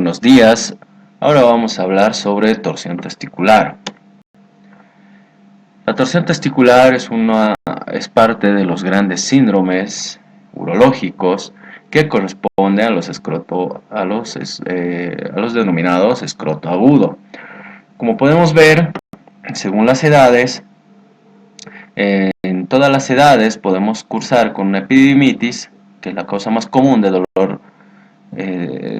buenos días. Ahora vamos a hablar sobre torsión testicular. La torsión testicular es parte de los grandes síndromes urológicos que corresponden a los denominados escroto agudo. Como podemos ver, según las edades, en todas las edades podemos cursar con una epididimitis, que es la causa más común de dolor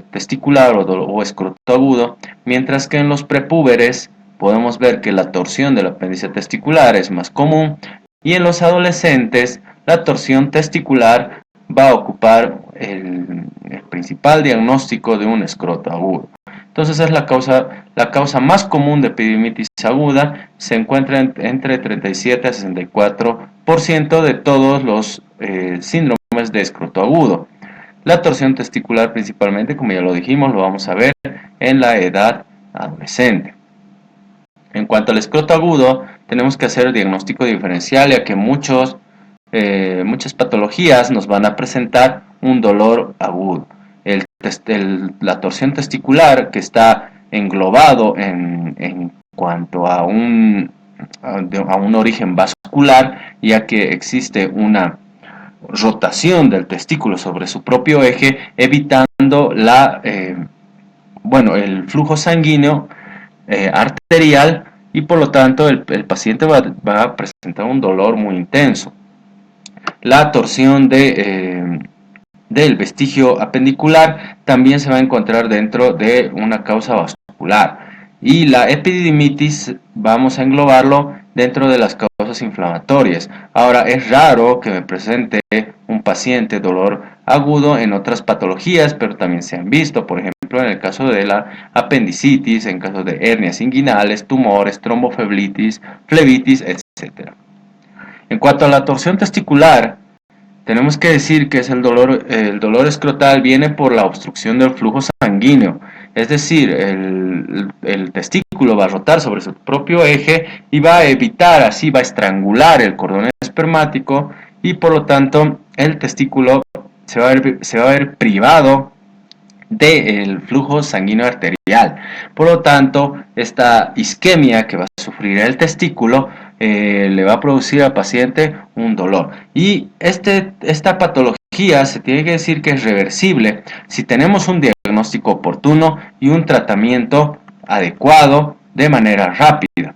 testicular o escroto agudo, mientras que en los prepúberes podemos ver que la torsión del apéndice testicular es más común, y en los adolescentes la torsión testicular va a ocupar el principal diagnóstico de un escroto agudo. Entonces es la causa más común de epididimitis aguda, se encuentra entre 37 a 64% de todos los síndromes de escroto agudo. La torsión testicular principalmente, como ya lo dijimos, lo vamos a ver en la edad adolescente. En cuanto al escroto agudo, tenemos que hacer el diagnóstico diferencial, ya que muchas patologías nos van a presentar un dolor agudo. La torsión testicular, que está englobado en cuanto a un origen vascular, ya que existe una rotación del testículo sobre su propio eje, evitando el flujo sanguíneo arterial, y por lo tanto el paciente va a presentar un dolor muy intenso. La torsión del vestigio apendicular también se va a encontrar dentro de una causa vascular, y la epididimitis vamos a englobarlo dentro de las causas inflamatorias. Ahora, es raro que me presente un paciente dolor agudo en otras patologías, pero también se han visto, por ejemplo, en el caso de la apendicitis, en caso de hernias inguinales, tumores, tromboflebitis, etc. En cuanto a la torsión testicular, tenemos que decir que el dolor escrotal viene por la obstrucción del flujo sanguíneo, es decir, el testículo va a rotar sobre su propio eje y va a va a estrangular el cordón espermático, y por lo tanto el testículo se va a ver privado del flujo sanguíneo arterial. Por lo tanto, esta isquemia que va a sufrir el testículo le va a producir al paciente un dolor. Y esta patología se tiene que decir que es reversible si tenemos un diagnóstico oportuno y un tratamiento adecuado de manera rápida.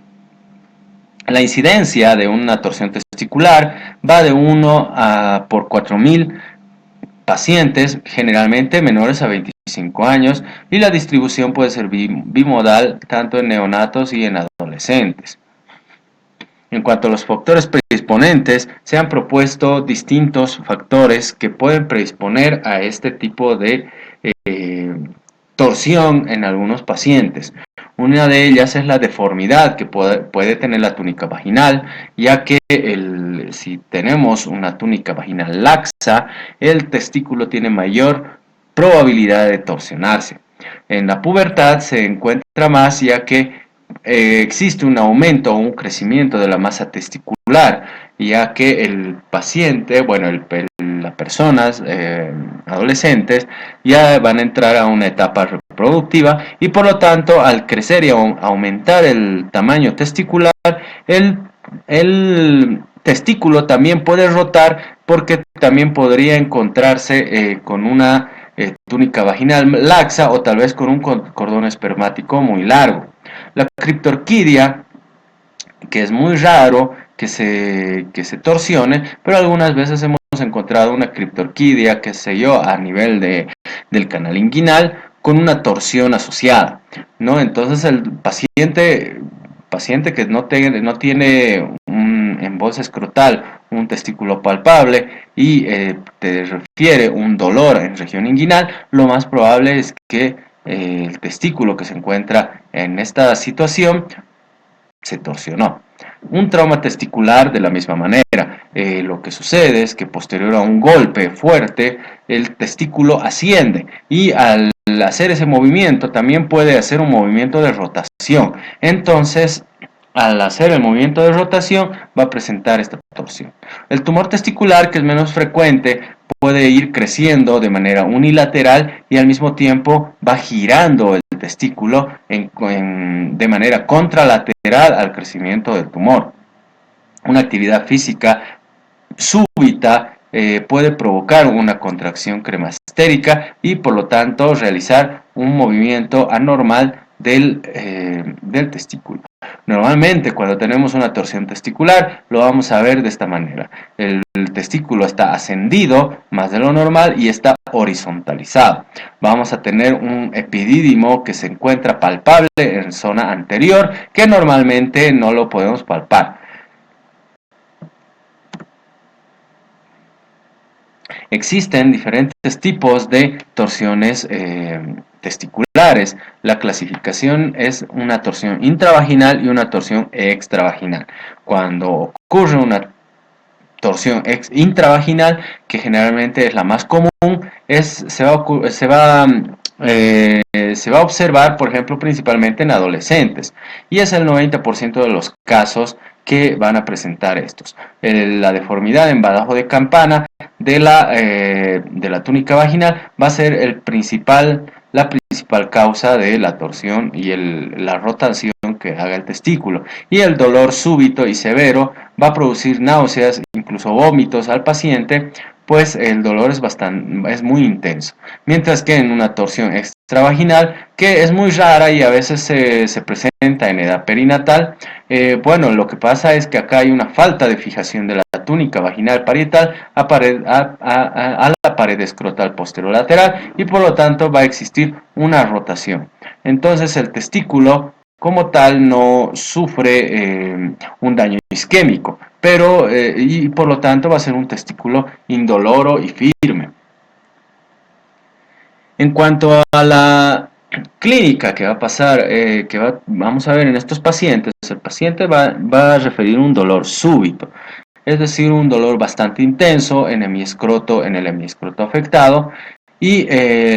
La incidencia de una torsión testicular va de 1 por 4.000 pacientes, generalmente menores a 25 años, y la distribución puede ser bimodal tanto en neonatos y en adolescentes. En cuanto a los factores predisponentes, se han propuesto distintos factores que pueden predisponer a este tipo de torsión en algunos pacientes. Una de ellas es la deformidad que puede tener la túnica vaginal, ya que si tenemos una túnica vaginal laxa, el testículo tiene mayor probabilidad de torsionarse. En la pubertad se encuentra más, ya que existe un aumento o un crecimiento de la masa testicular, ya que el paciente, las personas adolescentes ya van a entrar a una etapa reproductiva, y por lo tanto, al crecer y aumentar el tamaño testicular, el testículo también puede rotar, porque también podría encontrarse con una túnica vaginal laxa, o tal vez con un cordón espermático muy largo. La criptorquidia, que es muy raro que se torsione, pero algunas veces hemos encontrado una criptorquidia, a nivel del canal inguinal, con una torsión asociada, ¿no? Entonces el paciente que no tiene un embolse escrotal, un testículo palpable, y te refiere un dolor en región inguinal, lo más probable es que el testículo que se encuentra en esta situación se torsionó. Un trauma testicular, de la misma manera, lo que sucede es que posterior a un golpe fuerte, el testículo asciende, y al hacer ese movimiento también puede hacer un movimiento de rotación. Entonces, al hacer el movimiento de rotación, va a presentar esta torsión. El tumor testicular, que es menos frecuente, puede ir creciendo de manera unilateral y al mismo tiempo va girando el testículo de manera contralateral al crecimiento del tumor. Una actividad física súbita puede provocar una contracción cremastérica y por lo tanto realizar un movimiento anormal del testículo. Normalmente cuando tenemos una torsión testicular lo vamos a ver de esta manera. El testículo está ascendido más de lo normal y está horizontalizado. Vamos a tener un epidídimo que se encuentra palpable en zona anterior que normalmente no lo podemos palpar. Existen diferentes tipos de torsiones testiculares. La clasificación es una torsión intravaginal y una torsión extravaginal. Cuando ocurre una torsión intravaginal, que generalmente es la más común, se va a observar, por ejemplo, principalmente en adolescentes, y es el 90% de los casos que van a presentar estos. La deformidad en badajo de campana de la túnica vaginal va a ser la principal causa de la torsión y la rotación que haga el testículo, y el dolor súbito y severo va a producir náuseas, incluso vómitos al paciente, pues el dolor es muy intenso, mientras que en una torsión extravaginal, que es muy rara y a veces se presenta en edad perinatal, bueno, lo que pasa es que acá hay una falta de fijación de la túnica vaginal parietal a la pared escrotal posterolateral y por lo tanto va a existir una rotación. Entonces el testículo como tal no sufre un daño isquémico, pero y por lo tanto va a ser un testículo indoloro y firme. En cuanto a la clínica que va a pasar, vamos a ver en estos pacientes, el paciente va a referir un dolor súbito, es decir, un dolor bastante intenso en el hemiescroto afectado, y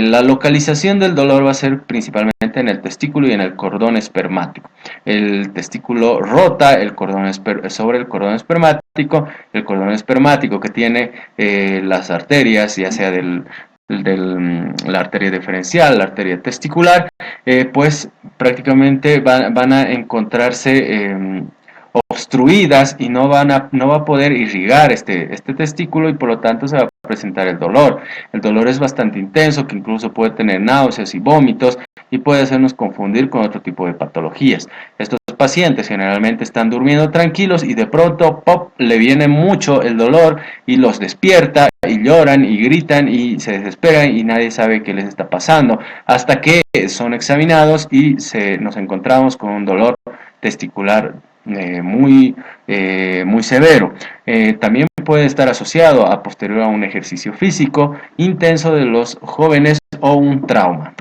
la localización del dolor va a ser principalmente en el testículo y en el cordón espermático. El testículo rota sobre el cordón espermático que tiene las arterias, ya sea la arteria diferencial, la arteria testicular, pues prácticamente van a encontrarse obstruidas y no va a poder irrigar este testículo y por lo tanto se va a presentar el dolor. El dolor es bastante intenso, que incluso puede tener náuseas y vómitos y puede hacernos confundir con otro tipo de patologías. Estos pacientes generalmente están durmiendo tranquilos y de pronto pop, le viene mucho el dolor y los despierta y lloran y gritan y se desesperan y nadie sabe qué les está pasando hasta que son examinados y nos encontramos con un dolor testicular muy severo. También puede estar asociado a posterior a un ejercicio físico intenso de los jóvenes o un trauma.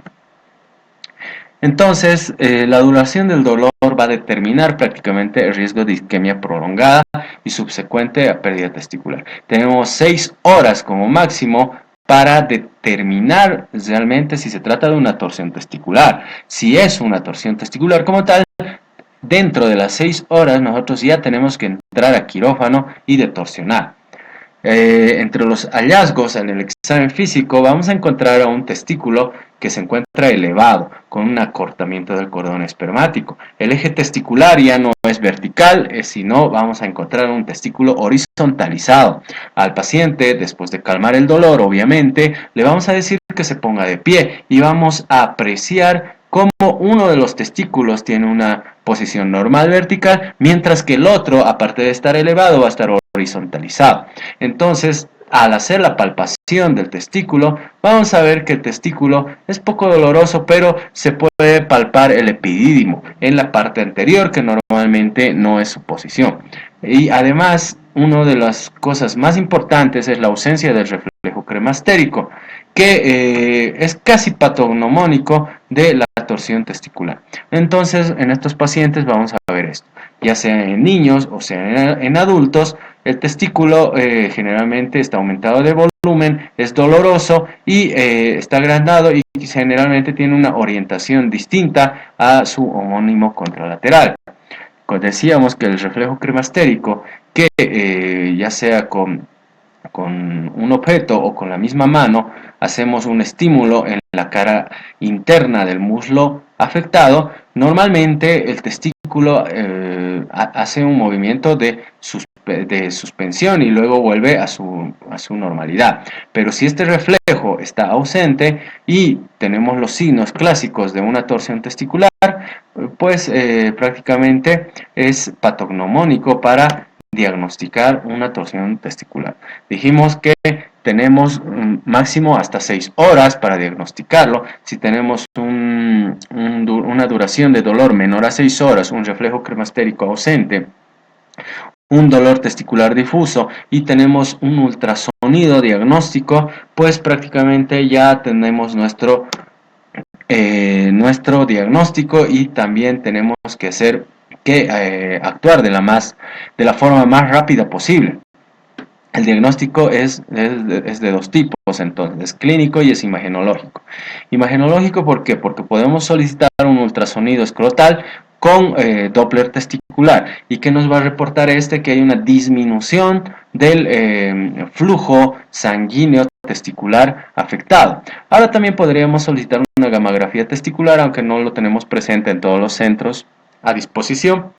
Entonces, la duración del dolor va a determinar prácticamente el riesgo de isquemia prolongada y subsecuente a pérdida testicular. Tenemos 6 horas como máximo para determinar realmente si se trata de una torsión testicular. Si es una torsión testicular como tal, dentro de las 6 horas nosotros ya tenemos que entrar a quirófano y detorsionar. Entre los hallazgos en el examen físico vamos a encontrar a un testículo que se encuentra elevado con un acortamiento del cordón espermático. El eje testicular ya no es vertical, sino vamos a encontrar un testículo horizontalizado. Al paciente, después de calmar el dolor, obviamente, le vamos a decir que se ponga de pie y vamos a apreciar cómo uno de los testículos tiene una posición normal vertical, mientras que el otro, aparte de estar elevado, va a estar horizontalizado. Entonces, al hacer la palpación del testículo, vamos a ver que el testículo es poco doloroso, pero se puede palpar el epidídimo en la parte anterior, que normalmente no es su posición. Y además, una de las cosas más importantes es la ausencia del reflejo cremastérico, que es casi patognomónico de la torsión testicular. Entonces, en estos pacientes vamos a ver esto, ya sea en niños o sea en adultos. El testículo generalmente está aumentado de volumen, es doloroso y está agrandado y generalmente tiene una orientación distinta a su homónimo contralateral. Decíamos que el reflejo cremastérico, que ya sea con con un objeto o con la misma mano hacemos un estímulo en la cara interna del muslo afectado, normalmente el testículo hace un movimiento de suspensión y luego vuelve a su normalidad. Pero si este reflejo está ausente y tenemos los signos clásicos de una torsión testicular, pues prácticamente es patognomónico para diagnosticar una torsión testicular. Dijimos que tenemos máximo hasta 6 horas para diagnosticarlo. Si tenemos una duración de dolor menor a 6 horas, un reflejo cremastérico ausente, un dolor testicular difuso y tenemos un ultrasonido diagnóstico, pues prácticamente ya tenemos nuestro diagnóstico y también tenemos que actuar de la forma más rápida posible. El diagnóstico es de dos tipos, entonces, es clínico y es imagenológico. Imagenológico, ¿por qué? Porque podemos solicitar un ultrasonido escrotal con Doppler testicular. ¿Y qué nos va a reportar este? Que hay una disminución del flujo sanguíneo testicular afectado. Ahora también podríamos solicitar una gammagrafía testicular, aunque no lo tenemos presente en todos los centros a disposición,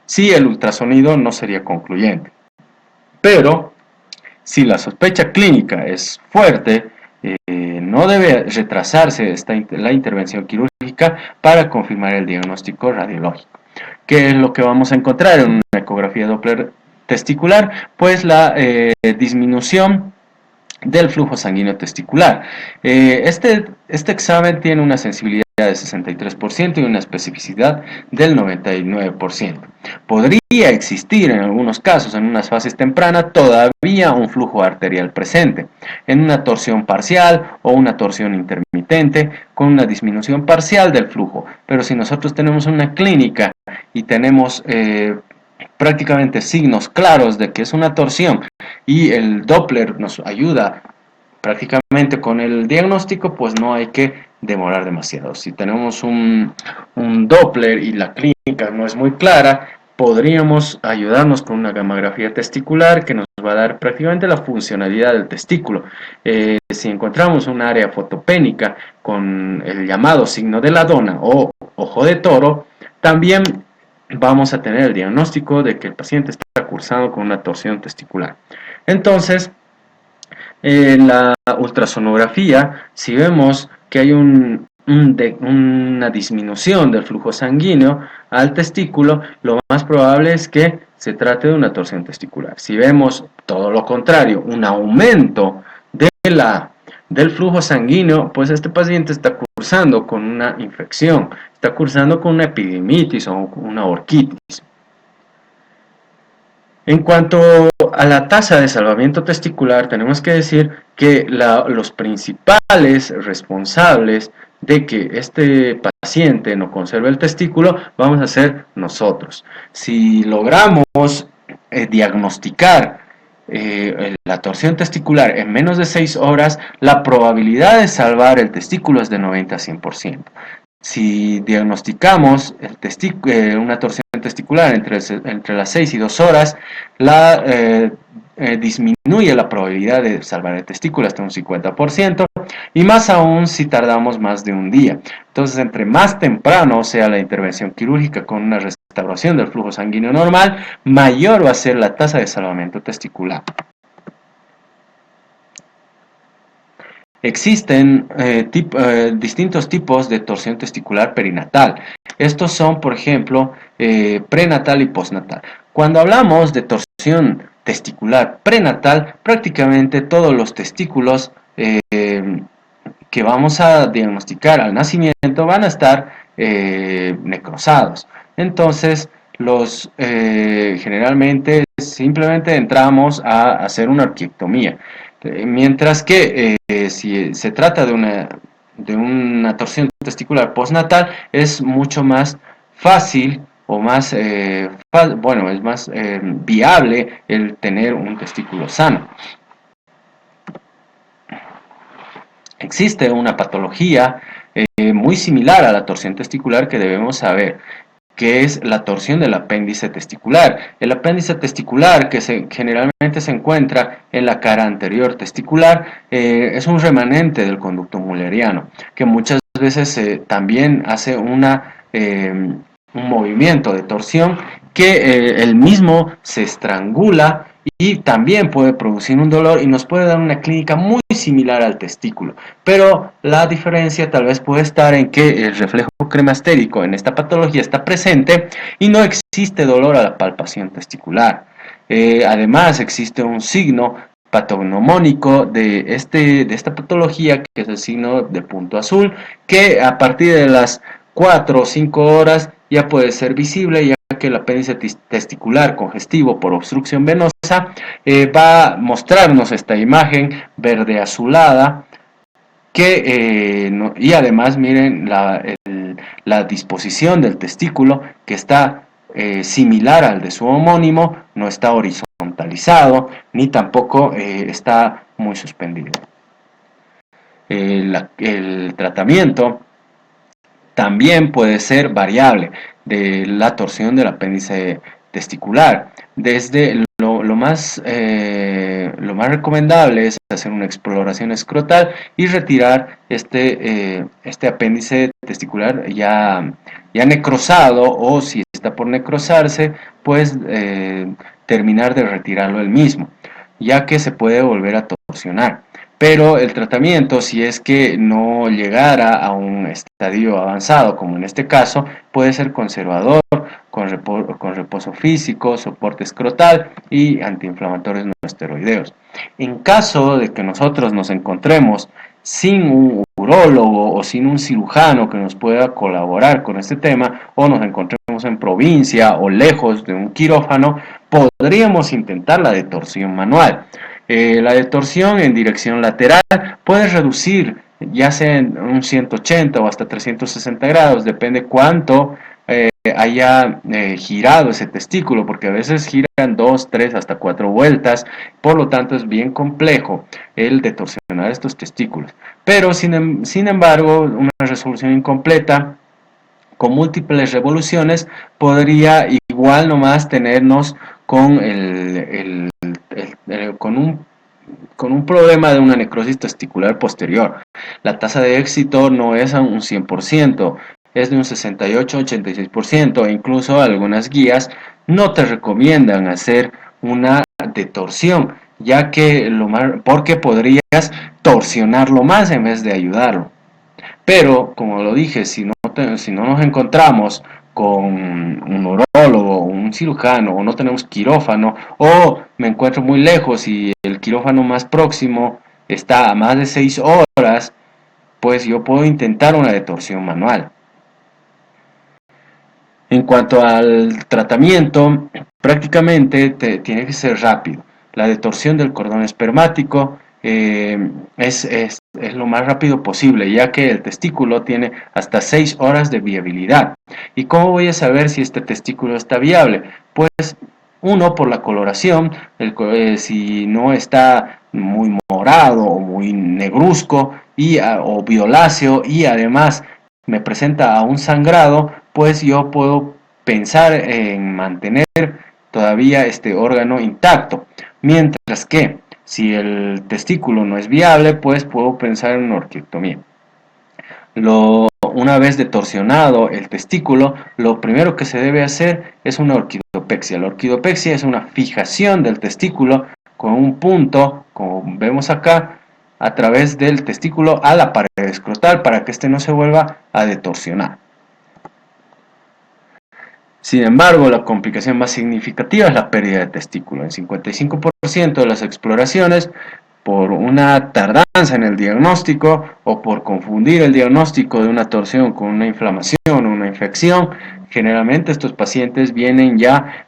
si el ultrasonido no sería concluyente. Pero si la sospecha clínica es fuerte, no debe retrasarse la intervención quirúrgica para confirmar el diagnóstico radiológico. ¿Qué es lo que vamos a encontrar en una ecografía Doppler testicular? Pues la disminución del flujo sanguíneo testicular. Este examen tiene una sensibilidad de 63% y una especificidad del 99%. Podría existir en algunos casos, en unas fases tempranas, todavía un flujo arterial presente, en una torsión parcial o una torsión intermitente, con una disminución parcial del flujo. Pero si nosotros tenemos una clínica y tenemos prácticamente signos claros de que es una torsión y el Doppler nos ayuda prácticamente con el diagnóstico, pues no hay que demorar demasiado. Si tenemos un Doppler y la clínica no es muy clara, podríamos ayudarnos con una gammagrafía testicular que nos va a dar prácticamente la funcionalidad del testículo. Si encontramos un área fotopénica con el llamado signo de la dona o ojo de toro, también vamos a tener el diagnóstico de que el paciente está cursando con una torsión testicular. Entonces, en la ultrasonografía, si vemos que hay una disminución del flujo sanguíneo al testículo, lo más probable es que se trate de una torsión testicular. Si vemos todo lo contrario, un aumento del flujo sanguíneo, pues este paciente está cursando con una infección, está cursando con una epidemitis o una orquitis. En cuanto a la tasa de salvamiento testicular, tenemos que decir que los principales responsables de que este paciente no conserve el testículo vamos a ser nosotros. Si logramos diagnosticar la torsión testicular en menos de 6 horas, la probabilidad de salvar el testículo es de 90 a 100%. Si diagnosticamos una torsión testicular entre las 6 y 2 horas, disminuye la probabilidad de salvar el testículo hasta un 50%, y más aún si tardamos más de un día. Entonces, entre más temprano sea la intervención quirúrgica con una restauración del flujo sanguíneo normal, mayor va a ser la tasa de salvamento testicular. Existen distintos tipos de torsión testicular perinatal. Estos son, por ejemplo, prenatal y postnatal. Cuando hablamos de torsión testicular prenatal, prácticamente todos los testículos que vamos a diagnosticar al nacimiento van a estar necrosados. Entonces, generalmente simplemente entramos a hacer una orquiectomía. Mientras que si se trata de una torsión testicular postnatal, es mucho más fácil o más, es más viable el tener un testículo sano. Existe una patología muy similar a la torsión testicular que debemos saber. que es la torsión del apéndice testicular. El apéndice testicular, que generalmente se encuentra en la cara anterior testicular, es un remanente del conducto mulleriano, que muchas veces también hace un movimiento de torsión que el mismo se estrangula y también puede producir un dolor y nos puede dar una clínica muy similar al testículo, pero la diferencia tal vez puede estar en que el reflejo cremastérico en esta patología está presente y no existe dolor a la palpación testicular. Además existe un signo patognomónico de esta patología, que es el signo de punto azul, que a partir de las 4 o 5 horas ya puede ser visible, ya que el apéndice testicular congestivo por obstrucción venosa va a mostrarnos esta imagen verde azulada y además miren la disposición del testículo, que está similar al de su homónimo, no está horizontalizado ni tampoco está muy suspendido. El tratamiento también puede ser variable de la torsión del apéndice testicular. Desde lo más recomendable es hacer una exploración escrotal y retirar este apéndice testicular ya necrosado, o si está por necrosarse, pues terminar de retirarlo el mismo, ya que se puede volver a torsionar. Pero el tratamiento, si es que no llegara a un estadio avanzado, como en este caso, puede ser conservador, con reposo físico, soporte escrotal y antiinflamatorios no esteroideos. En caso de que nosotros nos encontremos sin un urólogo o sin un cirujano que nos pueda colaborar con este tema, o nos encontremos en provincia o lejos de un quirófano, podríamos intentar la detorsión manual. La detorsión en dirección lateral puede reducir, ya sea en un 180 o hasta 360 grados, depende cuánto haya girado ese testículo, porque a veces giran 2, 3, hasta 4 vueltas, por lo tanto es bien complejo el detorsionar estos testículos. Pero sin embargo, una resolución incompleta con múltiples revoluciones podría igual nomás tenernos con con un problema de una necrosis testicular posterior. La tasa de éxito no es a un 100%, es de un 68-86%, e incluso algunas guías no te recomiendan hacer una detorsión, ya que porque podrías torsionarlo más en vez de ayudarlo. Pero, como lo dije, si no nos encontramos con un urólogo, un cirujano, o no tenemos quirófano, o me encuentro muy lejos y el quirófano más próximo está a más de 6 horas, pues yo puedo intentar una detorsión manual. En cuanto al tratamiento, prácticamente tiene que ser rápido. La detorsión del cordón espermático es lo más rápido posible, ya que el testículo tiene hasta 6 horas de viabilidad. ¿Y cómo voy a saber si este testículo está viable? Pues uno, por la coloración, si no está muy morado o muy negruzco o violáceo, y además me presenta a un sangrado, pues yo puedo pensar en mantener todavía este órgano intacto. Mientras que si el testículo no es viable, pues puedo pensar en una orquiectomía. Una vez detorsionado el testículo, lo primero que se debe hacer es una orquidopexia. La orquidopexia es una fijación del testículo con un punto, como vemos acá, a través del testículo a la pared escrotal, para que éste no se vuelva a detorsionar. Sin embargo, la complicación más significativa es la pérdida de testículo. En 55% de las exploraciones, por una tardanza en el diagnóstico o por confundir el diagnóstico de una torsión con una inflamación o una infección, generalmente estos pacientes vienen ya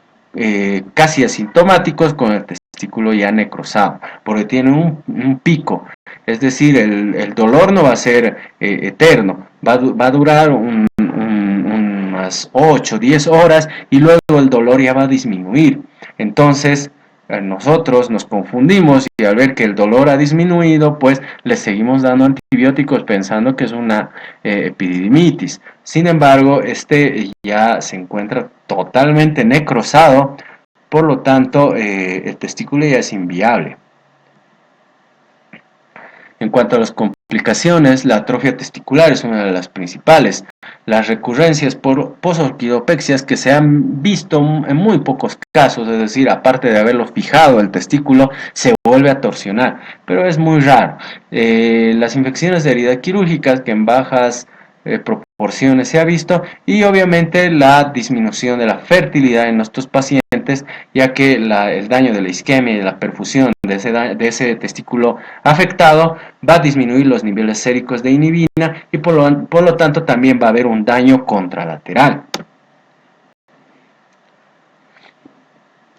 casi asintomáticos, con el testículo ya necrosado, porque tienen un pico. Es decir, el dolor no va a ser eterno, va a durar unas 8 o 10 horas, y luego el dolor ya va a disminuir. Entonces nosotros nos confundimos y al ver que el dolor ha disminuido, pues le seguimos dando antibióticos pensando que es una epididimitis. Sin embargo, este ya se encuentra totalmente necrosado, por lo tanto, el testículo ya es inviable. En cuanto a las complicaciones, la atrofia testicular es una de las principales. Las recurrencias por posorquidopexias que se han visto en muy pocos casos, es decir, aparte de haberlo fijado el testículo, se vuelve a torsionar, pero es muy raro. Las infecciones de herida quirúrgicas que en bajas proporciones se ha visto, y obviamente la disminución de la fertilidad en nuestros pacientes, ya que el daño de la isquemia y de la perfusión de ese testículo afectado va a disminuir los niveles séricos de inhibina y por lo tanto también va a haber un daño contralateral.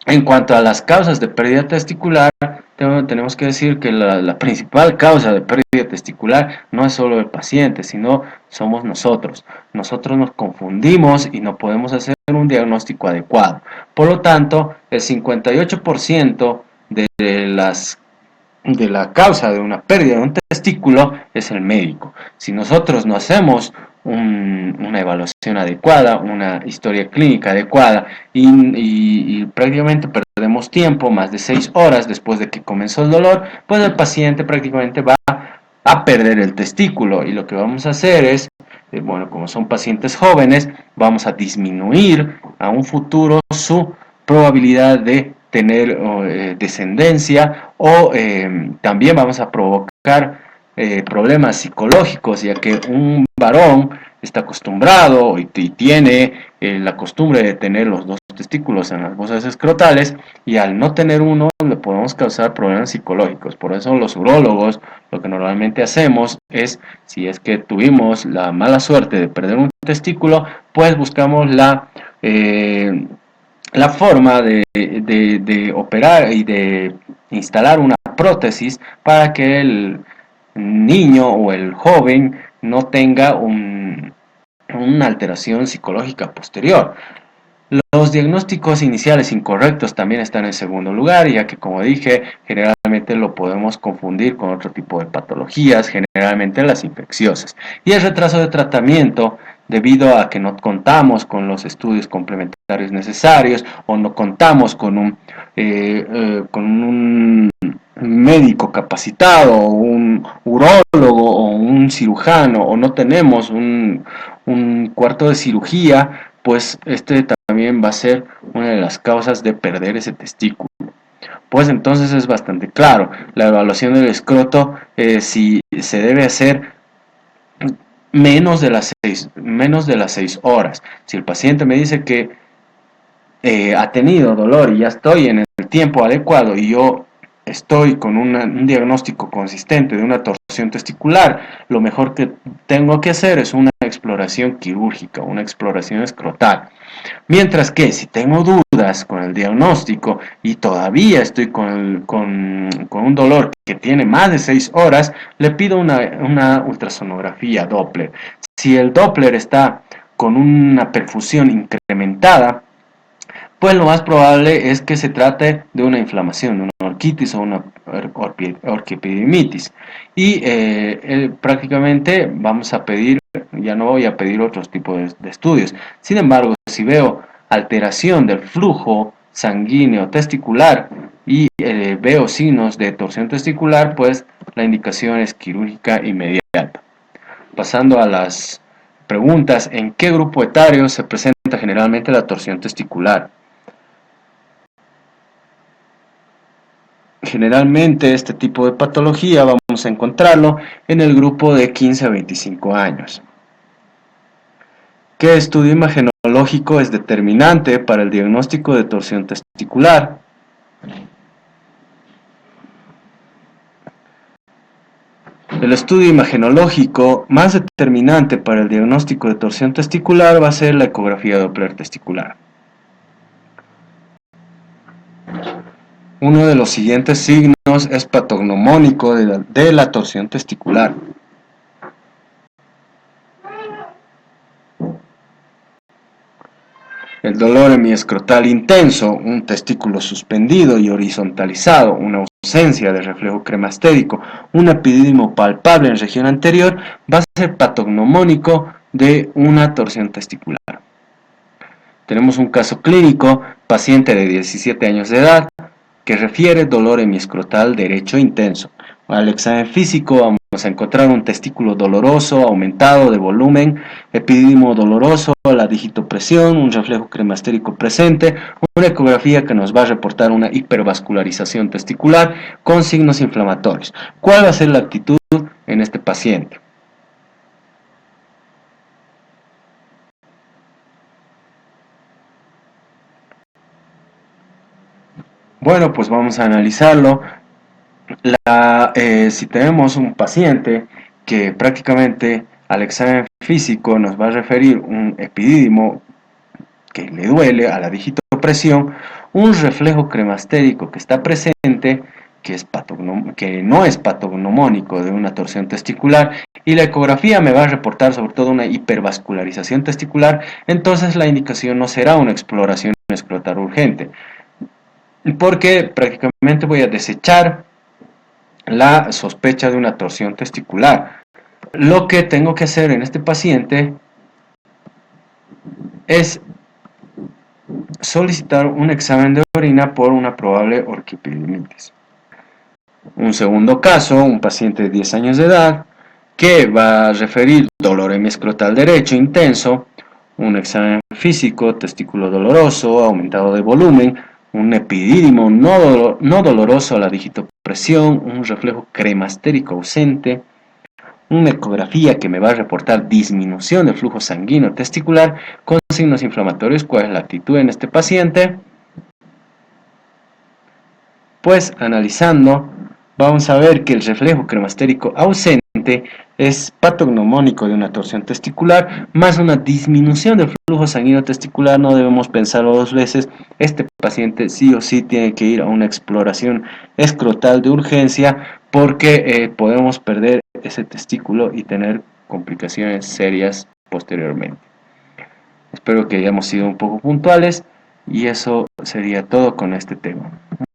En cuanto a las causas de pérdida testicular, tenemos que decir que la principal causa de pérdida testicular no es solo el paciente, sino somos nosotros. Nosotros nos confundimos y no podemos hacer un diagnóstico adecuado. Por lo tanto, el 58% de la causa de una pérdida de un testículo es el médico. Si nosotros no hacemos una evaluación adecuada, una historia clínica adecuada y prácticamente perdemos tiempo, más de 6 horas después de que comenzó el dolor, pues el paciente prácticamente va a perder el testículo, y lo que vamos a hacer es, bueno, como son pacientes jóvenes, vamos a disminuir a un futuro su probabilidad de tener descendencia, o también vamos a provocar problemas psicológicos, ya que un varón está acostumbrado y tiene la costumbre de tener los dos testículos en las fosas escrotales, y al no tener uno le podemos causar problemas psicológicos. Por eso los urólogos lo que normalmente hacemos es, si es que tuvimos la mala suerte de perder un testículo, pues buscamos la forma de operar y de instalar una prótesis para que el niño o el joven no tenga una alteración psicológica posterior. Los diagnósticos iniciales incorrectos también están en segundo lugar, ya que, como dije, generalmente lo podemos confundir con otro tipo de patologías, generalmente las infecciosas. Y el retraso de tratamiento, debido a que no contamos con los estudios complementarios necesarios, o no contamos con un médico capacitado, o un urólogo, o un cirujano, o no tenemos un cuarto de cirugía, pues este también va a ser una de las causas de perder ese testículo. Pues entonces es bastante claro, la evaluación del escroto, si se debe hacer menos de las 6 horas. Si el paciente me dice que ha tenido dolor y ya estoy en el tiempo adecuado, y yo estoy con un diagnóstico consistente de una torsión testicular, lo mejor que tengo que hacer es una exploración quirúrgica, una exploración escrotal. Mientras que si tengo dudas con el diagnóstico y todavía estoy con un dolor que tiene más de 6 horas, le pido una ultrasonografía Doppler. Si el Doppler está con una perfusión incrementada, pues lo más probable es que se trate de una inflamación, una orquitis o una orquiepididimitis. Y prácticamente vamos a pedir, ya no voy a pedir otros tipos de estudios. Sin embargo, si veo alteración del flujo sanguíneo testicular y veo signos de torsión testicular, pues la indicación es quirúrgica inmediata. Pasando a las preguntas: ¿en qué grupo etario se presenta generalmente la torsión testicular? Generalmente este tipo de patología vamos a encontrarlo en el grupo de 15 a 25 años. ¿Qué estudio imagenológico es determinante para el diagnóstico de torsión testicular? El estudio imagenológico más determinante para el diagnóstico de torsión testicular va a ser la ecografía Doppler testicular. Uno de los siguientes signos es patognomónico de la torsión testicular. El dolor hemiescrotal intenso, un testículo suspendido y horizontalizado, una ausencia de reflejo cremastérico, un epidídimo palpable en región anterior, va a ser patognomónico de una torsión testicular. Tenemos un caso clínico, paciente de 17 años de edad, que refiere dolor hemiescrotal derecho intenso. Al examen físico vamos a encontrar un testículo doloroso, aumentado de volumen, epidídimo doloroso, la digitopresión, un reflejo cremastérico presente, una ecografía que nos va a reportar una hipervascularización testicular con signos inflamatorios. ¿Cuál va a ser la actitud en este paciente? Bueno, pues vamos a analizarlo. Si tenemos un paciente que prácticamente al examen físico nos va a referir un epidídimo que le duele a la digitopresión, un reflejo cremastérico que está presente, que no es patognomónico de una torsión testicular, y la ecografía me va a reportar sobre todo una hipervascularización testicular, entonces la indicación no será una exploración escrotal urgente, porque prácticamente voy a desechar la sospecha de una torsión testicular. Lo que tengo que hacer en este paciente es solicitar un examen de orina por una probable orquiepididimitis. Un segundo caso, un paciente de 10 años de edad que va a referir dolor hemiescrotal derecho intenso, un examen físico, testículo doloroso, aumentado de volumen, un epidídimo no doloroso a la digitopresión, un reflejo cremastérico ausente, una ecografía que me va a reportar disminución del flujo sanguíneo testicular con signos inflamatorios. ¿Cuál es la actitud en este paciente? Pues analizando, vamos a ver que el reflejo cremastérico ausente es patognomónico de una torsión testicular, más una disminución del flujo sanguíneo testicular. No debemos pensarlo dos veces. Este paciente sí o sí tiene que ir a una exploración escrotal de urgencia, porque podemos perder ese testículo y tener complicaciones serias posteriormente. Espero que hayamos sido un poco puntuales y eso sería todo con este tema.